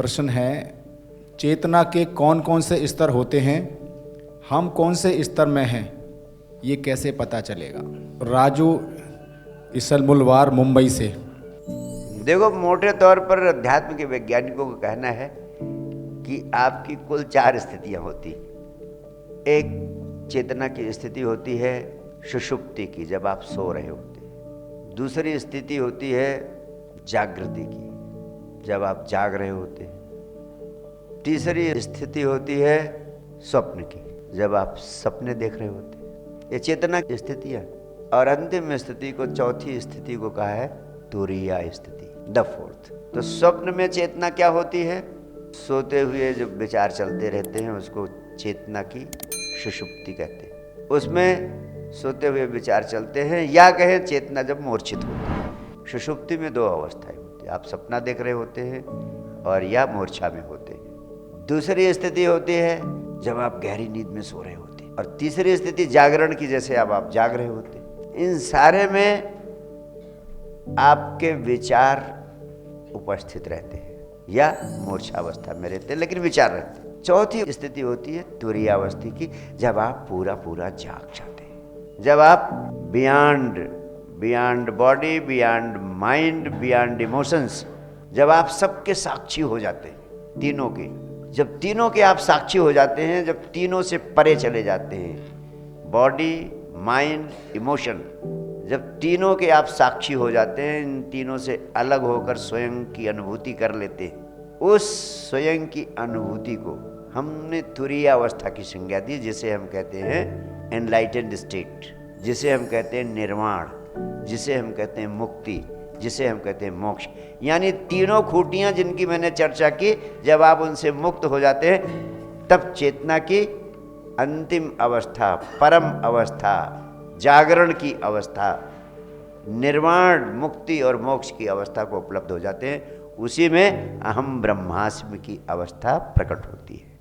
प्रश्न है, चेतना के कौन कौन से स्तर होते हैं, हम कौन से स्तर में हैं, ये कैसे पता चलेगा? राजू इसलमुलवार मुंबई से। देखो, मोटे तौर पर अध्यात्म के वैज्ञानिकों का कहना है कि आपकी कुल 4 स्थितियां होती। एक चेतना की स्थिति होती है सुषुप्ति की, जब आप सो रहे होते। दूसरी स्थिति होती है जागृति की, जब आप जाग रहे होते। तीसरी स्थिति होती है स्वप्न की, जब आप सपने देख रहे होते। ये चेतना की स्थितियां। और अंतिम स्थिति को, चौथी स्थिति को कहा है तुरीया स्थिति, द फोर्थ। तो स्वप्न में चेतना क्या होती है? सोते हुए जो विचार चलते रहते हैं उसको चेतना की सुषुप्ति कहते हैं। उसमें सोते हुए विचार चलते हैं, या कहें चेतना जब मूर्छित होती है। सुषुप्ति में 2 अवस्थाएं होती है, आप सपना देख रहे होते हैं और या मूर्छा में होते हैं। दूसरी स्थिति होती है जब आप गहरी नींद में सो रहे होते हैं। और तीसरी स्थिति जागरण की, जैसे अब आप जाग रहे होते हैं। इन सारे में आपके विचार उपस्थित रहते हैं या मूर्छावस्था में रहते हैं, लेकिन विचार रहते हैं। चौथी स्थिति होती है तुरीयावस्था की, जब आप पूरा पूरा जाग जाते हैं, जब आप beyond body, beyond mind, beyond emotions, जब आप सबके साक्षी हो जाते हैं, तीनों के। जब तीनों के आप साक्षी हो जाते हैं, जब तीनों से परे चले जाते हैं, बॉडी, माइंड, इमोशन, जब तीनों के आप साक्षी हो जाते हैं, इन तीनों से अलग होकर स्वयं की अनुभूति कर लेते हैं, उस स्वयं की अनुभूति को हमने तुरीय अवस्था की संज्ञा दी, जिसे हम कहते हैं एनलाइटेंड स्टेट, जिसे हम कहते हैं निर्वाण, जिसे हम कहते हैं मुक्ति, जिसे हम कहते हैं मोक्ष। यानी तीनों खूंटियां जिनकी मैंने चर्चा की, जब आप उनसे मुक्त हो जाते हैं, तब चेतना की अंतिम अवस्था, परम अवस्था, जागरण की अवस्था, निर्वाण, मुक्ति और मोक्ष की अवस्था को उपलब्ध हो जाते हैं। उसी में अहम ब्रह्मास्मि की अवस्था प्रकट होती है।